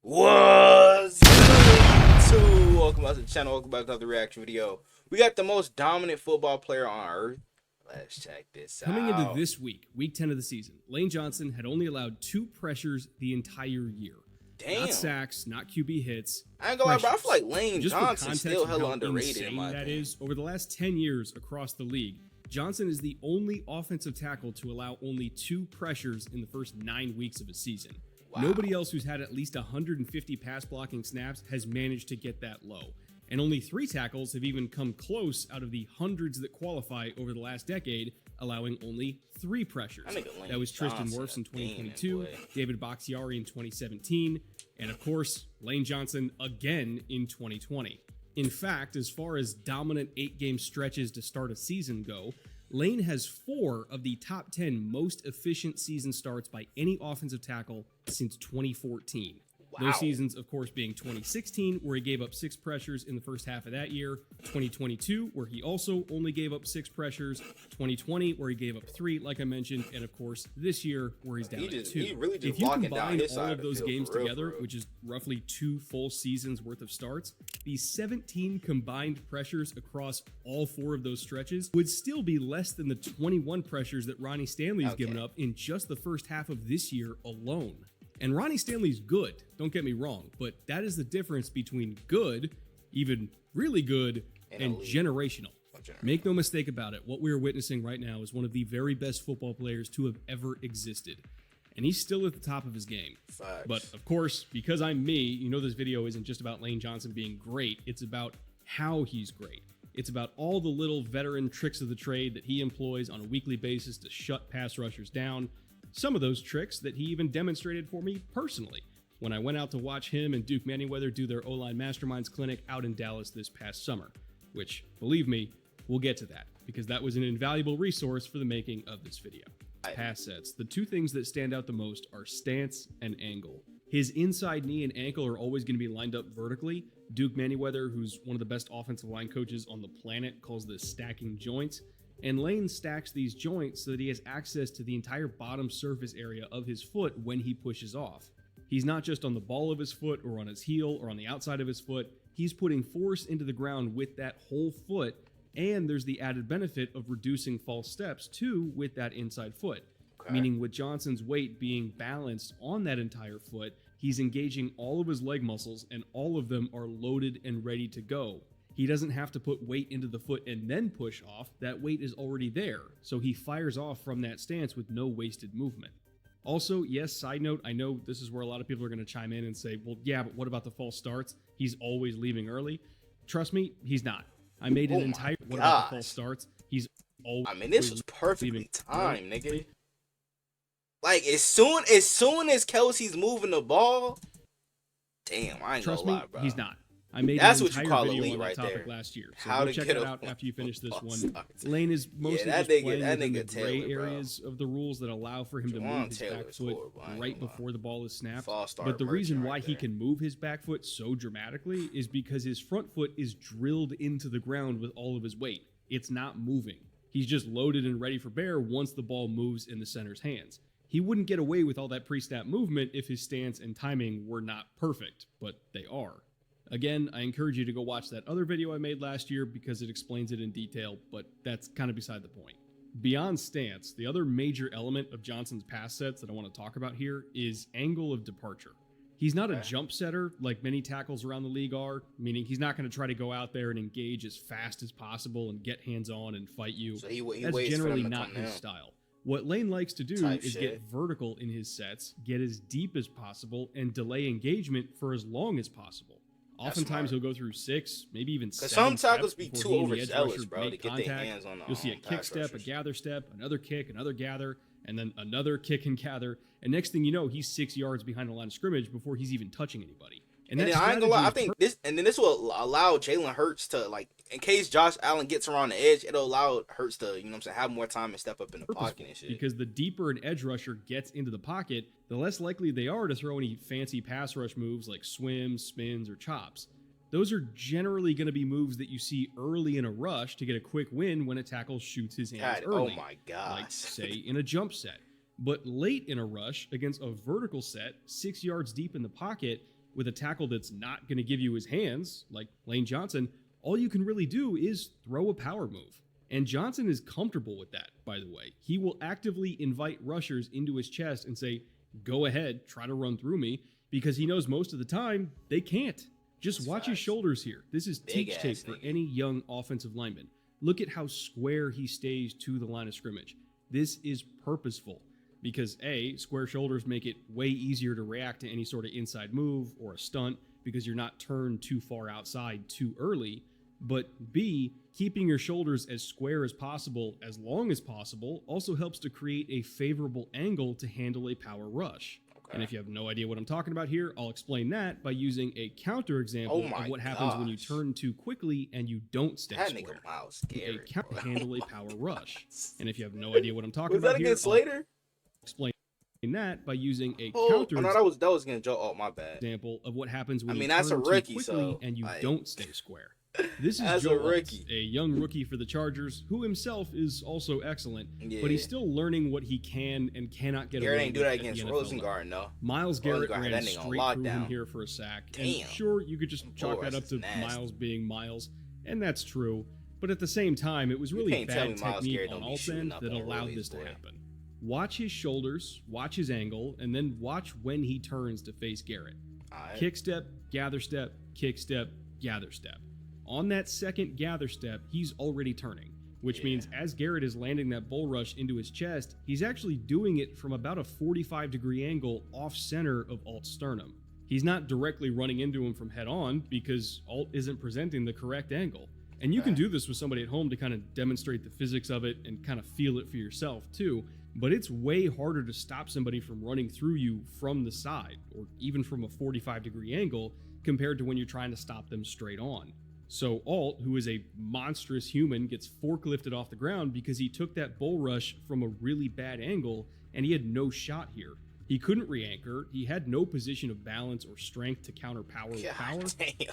What's up, YouTube? Welcome back to the channel. Welcome back to another reaction video. We got the most dominant football player on earth. Let's check this out. Coming into this week 10 of the season, Lane Johnson had only allowed 2 pressures the entire year. Damn. Not sacks, not QB hits. I ain't gonna lie, bro. I feel like Lane Just for Johnson's still context of hella how underrated in insane my that opinion. is, over the last 10 years across the league, Johnson is the only offensive tackle to allow only 2 pressures in the first 9 weeks of a season. Wow. Nobody else who's had at least 150 pass blocking snaps has managed to get that low. And only 3 tackles have even come close out of the hundreds that qualify over the last decade, allowing only 3 pressures. That was Tristan Wirfs in 2022, David Bakhtiari in 2017, and of course, Lane Johnson again in 2020. In fact, as far as dominant 8-game stretches to start a season go, Lane has 4 of the top 10 most efficient season starts by any offensive tackle since 2014. Wow. Those seasons, of course, being 2016, where he gave up 6 pressures in the first half of that year, 2022, where he also only gave up 6 pressures, 2020, where he gave up 3, like I mentioned, and of course, this year, where he's down at 2. He really just if you locking down combine his all side of those games for real, together, for real. which is roughly 2 full seasons worth of starts, the 17 combined pressures across all 4 of those stretches would still be less than the 21 pressures that Ronnie Stanley's given up in just the first half of this year alone. And Ronnie Stanley's good, don't get me wrong, but that is the difference between good, even really good, and generational. Make no mistake about it, what we are witnessing right now is one of the very best football players to have ever existed. And he's still at the top of his game. Facts. But of course, because I'm me, you know this video isn't just about Lane Johnson being great, it's about how he's great. It's about all the little veteran tricks of the trade that he employs on a weekly basis to shut pass rushers down. Some of those tricks that he even demonstrated for me personally when I went out to watch him and Duke Manyweather do their O-Line Masterminds clinic out in Dallas this past summer, which, believe me, we'll get to that because that was an invaluable resource for the making of this video. Pass sets. The 2 things that stand out the most are stance and angle. His inside knee and ankle are always going to be lined up vertically. Duke Manyweather, who's one of the best offensive line coaches on the planet, calls this stacking joints. And Lane stacks these joints so that he has access to the entire bottom surface area of his foot when he pushes off. He's not just on the ball of his foot or on his heel or on the outside of his foot. He's putting force into the ground with that whole foot, and there's the added benefit of reducing false steps too with that inside foot. Meaning with Johnson's weight being balanced on that entire foot, he's engaging all of his leg muscles and all of them are loaded and ready to go. He doesn't have to put weight into the foot and then push off. That weight is already there, so he fires off from that stance with no wasted movement. Also, yes, side note, I know this is where a lot of people are going to chime in and say, well, yeah, but what about the false starts? He's always leaving early. Trust me, he's not. I made an entire what about the false starts? He's always. I mean, this was perfectly timed, nigga. Like as soon as Kelsey's moving the ball, damn, I ain't Trust gonna me, lie, bro. He's not. I made That's an what you entire call video elite on that right topic there. last year. So How go to check get it a out after you finish this false one. start. Lane is mostly that just nigga- playing that within the nigga gray Taylor, bro. areas of the rules that allow for him to Juwan move his Taylor's back foot forward, bro, I ain't right gonna lie. before the ball is snapped. False start But the reason merchant why right he there. can move his back foot so dramatically is because his front foot is drilled into the ground with all of his weight. It's not moving. He's just loaded and ready for bear once the ball moves in the center's hands. He wouldn't get away with all that pre-snap movement if his stance and timing were not perfect, but they are. Again, I encourage you to go watch that other video I made last year because it explains it in detail, but that's kind of beside the point. Beyond stance, the other major element of Johnson's pass sets that I want to talk about here is angle of departure. He's not a jump setter like many tackles around the league are, meaning he's not going to try to go out there and engage as fast as possible and get hands-on and fight you. So he That's waits generally for them to not come his down. style. What Lane likes to do Type is shit. get vertical in his sets, get as deep as possible, and delay engagement for as long as possible. Oftentimes he'll go through 6, maybe even 7 some tackles steps be before too he and the edge overzealous, rusher bro, make to get their contact. hands on the You'll see a kick pass step, a rushers. gather step, another kick, another gather, and then another kick and gather. And next thing you know, he's 6 yards behind the line of scrimmage before he's even touching anybody. And then I ain't gonna lie, I think this will allow Jalen Hurts to, like, in case Josh Allen gets around the edge, it'll allow Hurts to, you know what I'm saying, have more time and step up in the pocket and shit. Because the deeper an edge rusher gets into the pocket, the less likely they are to throw any fancy pass rush moves like swims, spins, or chops. Those are generally going to be moves that you see early in a rush to get a quick win when a tackle shoots his hands early. Oh my gosh. Like, say, in a jump set. But late in a rush against a vertical set, 6 yards deep in the pocket, with a tackle that's not going to give you his hands, like Lane Johnson, all you can really do is throw a power move. And Johnson is comfortable with that, by the way. He will actively invite rushers into his chest and say, go ahead, try to run through me, because he knows most of the time they can't. Just watch his shoulders here. This is teach tape for any young offensive lineman. Look at how square he stays to the line of scrimmage. This is purposeful because A, square shoulders make it way easier to react to any sort of inside move or a stunt because you're not turned too far outside too early. But B, keeping your shoulders as square as possible, as long as possible, also helps to create a favorable angle to handle a power rush. And if you have no idea what I'm talking about here, I'll explain that by using a counter example of what happens when you turn too quickly and you don't stay square. A count to handle a power rush. And if you have no idea what I'm talking about here, I'll explain that by using a counter that was gonna joke. Oh, my bad. Example of what happens when you that's turn a rookie, too quickly and you don't stay square. This is Joe Altz, a young rookie for the Chargers, who himself is also excellent, but he's still learning what he can and cannot get away with. Garrett ain't do that against Rosengarten, though. Myles Garrett ran straight through him here for a sack. And sure, you could just chalk that up to Myles being Myles, and that's true. But at the same time, it was really bad technique on Alt's end that allowed this to happen. Watch his shoulders, watch his angle, and then watch when he turns to face Garrett. Kick step, gather step, kick step, gather step. On that second gather step, he's already turning, which means as Garrett is landing that bull rush into his chest, he's actually doing it from about a 45-degree angle off center of Alt's sternum. He's not directly running into him from head on because Alt isn't presenting the correct angle. And you can do this with somebody at home to kind of demonstrate the physics of it and kind of feel it for yourself too, but it's way harder to stop somebody from running through you from the side or even from a 45-degree angle compared to when you're trying to stop them straight on. So Alt, who is a monstrous human, gets forklifted off the ground because he took that bull rush from a really bad angle and he had no shot here. He couldn't re-anchor, he had no position of balance or strength to counter power with power,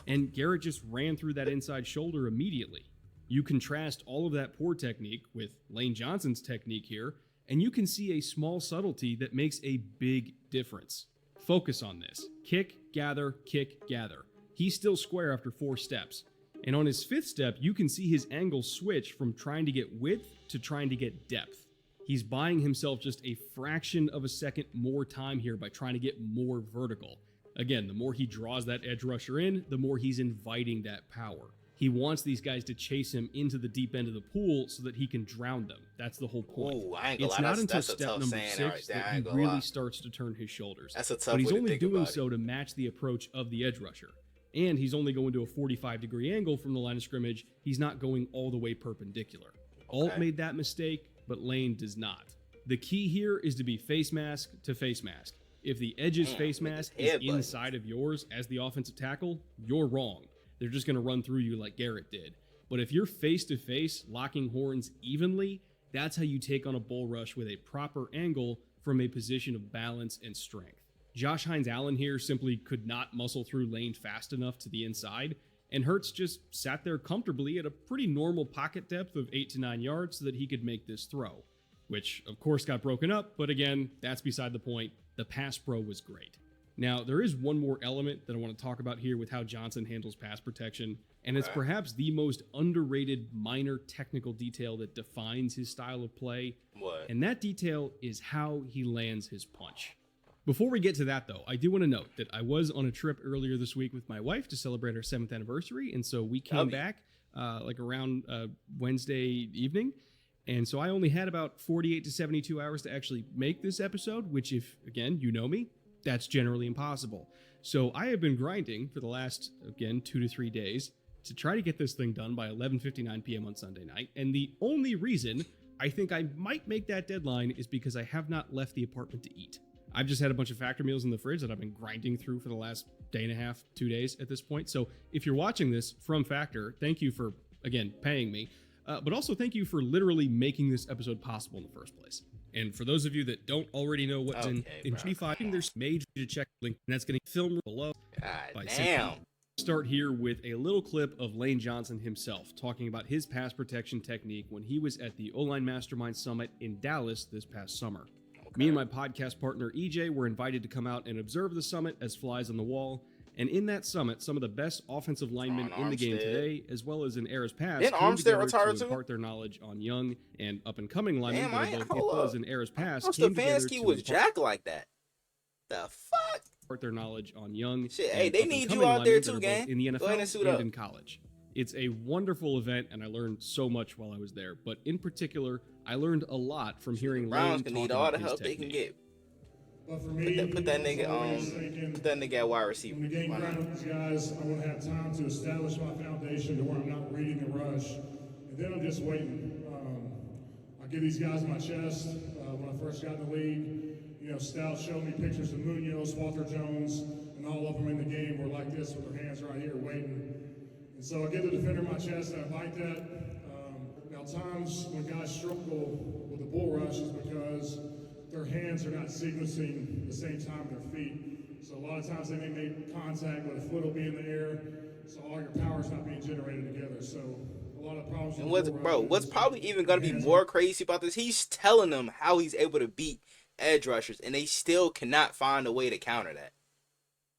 and Garrett just ran through that inside shoulder immediately. You contrast all of that poor technique with Lane Johnson's technique here, and you can see a small subtlety that makes a big difference. Focus on this. Kick, gather, kick, gather. He's still square after 4 steps. And on his 5th step, you can see his angle switch from trying to get width to trying to get depth. He's buying himself just a fraction of a second more time here by trying to get more vertical. Again, the more he draws that edge rusher in, the more he's inviting that power. He wants these guys to chase him into the deep end of the pool so that he can drown them. That's the whole point. Ooh, it's not until step number 6 that he really starts to turn his shoulders. But he's only doing so to match the approach of the edge rusher. And he's only going to a 45-degree angle from the line of scrimmage. He's not going all the way perpendicular. Alt made that mistake, but Lane does not. The key here is to be face mask to face mask. If the edge's face mask is inside of yours as the offensive tackle, you're wrong. They're just going to run through you like Garrett did. But if you're face to face, locking horns evenly, that's how you take on a bull rush with a proper angle from a position of balance and strength. Josh Hines-Allen here simply could not muscle through Lane fast enough to the inside, and Hurts just sat there comfortably at a pretty normal pocket depth of 8 to 9 yards so that he could make this throw, which of course got broken up, but again, that's beside the point. The pass pro was great. Now, there is one more element that I want to talk about here with how Johnson handles pass protection, and it's perhaps the most underrated minor technical detail that defines his style of play, and that detail is how he lands his punch. Before we get to that, though, I do want to note that I was on a trip earlier this week with my wife to celebrate our 7th anniversary, and so we came back like around Wednesday evening, and so I only had about 48 to 72 hours to actually make this episode, which if, again, you know me, that's generally impossible. So I have been grinding for the last, again, 2 to 3 days to try to get this thing done by 11:59 p.m. on Sunday night, and the only reason I think I might make that deadline is because I have not left the apartment to eat. I've just had a bunch of Factor meals in the fridge that I've been grinding through for the last day and a half, 2 days at this point. So if you're watching this from Factor, thank you for, again, paying me. But also thank you for literally making this episode possible in the first place. And for those of you that don't already know what's in 25, there's major to check link, and that's going to film below. God damn. Start here with a little clip of Lane Johnson himself talking about his pass protection technique when he was at the O-Line Mastermind Summit in Dallas this past summer. Me and my podcast partner EJ were invited to come out and observe the summit as flies on the wall, And in that summit, some of the best offensive linemen in the game today, as well as in eras past, Didn't came Armstead together retire to too? impart their knowledge on young and up-and-coming linemen Damn, that are both hold equal up. as in eras past. Stefanski was jacked like that. The fuck? Impart their knowledge on young. Shit, and hey, they need you out there too, gang. In the Go ahead and NFL suit and up. in college. It's a wonderful event, and I learned so much while I was there. But in particular, I learned a lot from hearing Browns Lane can talk need all about the his help they can technique. get. But for me, Put that nigga at wide receiver. when the game Why not? grounds, guys, I want to have time to establish my foundation to where I'm not reading the rush, and then I'm just waiting. I give these guys my chest. When I first got in the league, you know, Stout showed me pictures of Munoz, Walter Jones, and all of them in the game were like this with their hands right here waiting. And so I give the defender my chest, and I like that. Now, times when guys struggle with the bull rush is because their hands are not sequencing the same time their feet. So a lot of times they may make contact, but a foot will be in the air, so all your power's not being generated together. So a lot of problems. And with bull rush what's is probably even gonna be more crazy about this? He's telling them how he's able to beat edge rushers, and they still cannot find a way to counter that.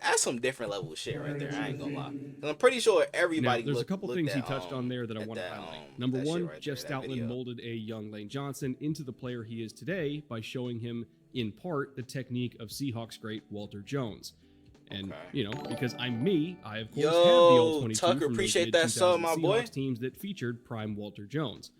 That's some different level of shit right there. I ain't gonna lie. And I'm pretty sure everybody. Now, there's a couple things he touched on there that I want to that, highlight. Number that shit one, right Jeff there, that Stoutland video. molded a young Lane Johnson into the player he is today by showing him, in part, the technique of Seahawks great Walter Jones. And, Okay. you know, because I'm me, I of course have the Yo, all 22 Tucker, from those appreciate that sub, mid-2000s my boy. Seahawks teams that featured prime Walter Jones.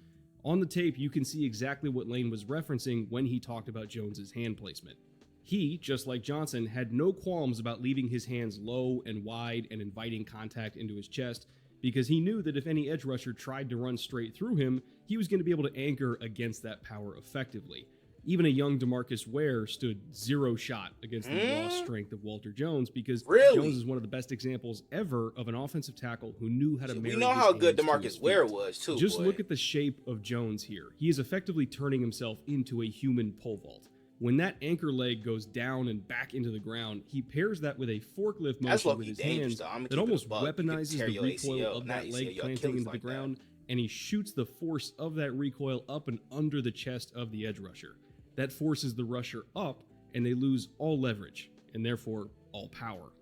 On the tape, you can see exactly what Lane was referencing when he talked about Jones's hand placement. He, just like Johnson, had no qualms about leaving his hands low and wide and inviting contact into his chest because he knew that if any edge rusher tried to run straight through him, he was going to be able to anchor against that power effectively. Even a young DeMarcus Ware stood zero shot against the raw strength of Walter Jones because Really? Jones is one of the best examples ever of an offensive tackle who knew how to marry We know his how good hands to his DeMarcus Ware feet. was too. Just boy. look at the shape of Jones here. He is effectively turning himself into a human pole vault. When that anchor leg goes down and back into the ground, he pairs that with a forklift That's motion with low-key his dangerous, hands though. I'ma that keep it almost a buck. You could weaponizes tear the your recoil ACL, of not that leg ACL, your planting Achilles into the like that. ground, and he shoots the force of that recoil up and under the chest of the edge rusher. That forces the rusher up, and they lose all leverage, and therefore all power.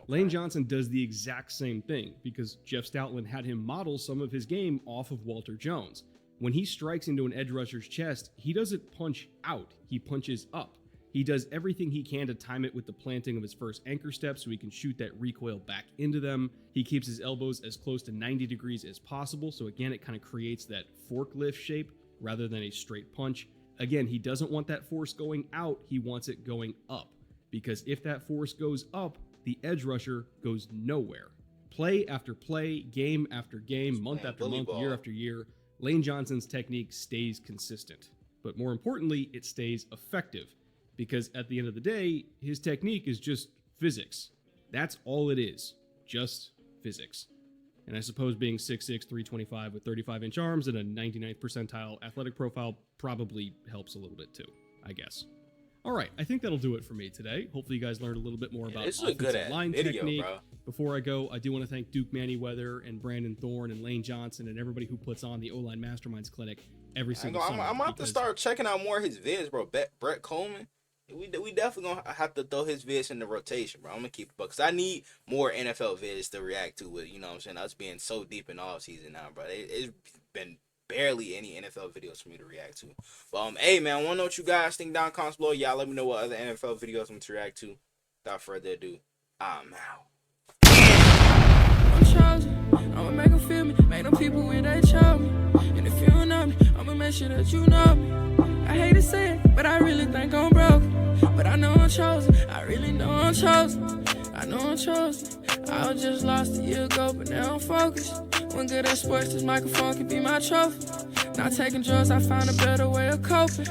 Lane Johnson does the exact same thing because Jeff Stoutland had him model some of his game off of Walter Jones. When he strikes into an edge rusher's chest, he doesn't punch out, he punches up. He does everything he can to time it with the planting of his first anchor step so he can shoot that recoil back into them. He keeps his elbows as close to 90 degrees as possible, so again, it kind of creates that forklift shape rather than a straight punch. Again, he doesn't want that force going out, he wants it going up. Because if that force goes up, the edge rusher goes nowhere. Play after play, game after game, month after bully month, ball. year after year, Lane Johnson's technique stays consistent. But more importantly, it stays effective. Because at the end of the day, his technique is just physics. That's all it is. Just physics. And I suppose being 6'6", 325 with 35-inch arms and a 99th percentile athletic profile probably helps a little bit too, I guess. All right, I think that'll do it for me today. Hopefully you guys learned a little bit more about this is a good offensive line video, technique. bro. Before I go, I do want to thank Duke Manyweather and Brandon Thorne and Lane Johnson and everybody who puts on the O-Line Masterminds Clinic every single summer. I'm gonna have to because- start checking out more of his vids, bro. Brett Coleman. We definitely gonna have to throw his vids in the rotation, bro. I'm gonna keep it, because I need more NFL vids to react to with, you know what I'm saying, us being so deep in all season now, bro. It's been barely any NFL videos for me to react to. But hey man, I wanna know what you guys think down in the comments below. Y'all let me know what other NFL videos I'm to react to. Without further ado, I'm out. I'm chosen, I'ma make them feel me, make them people with they show me. And if you don't know me, I'ma make sure that you know me. I hate to say it, but I really think I'm broke. But I know I'm chosen, I really know I'm chosen. I know I'm chosen, I was just lost a year ago, but now I'm focused. When good at sports, this microphone can be my trophy. Not taking drugs, I found a better way of coping.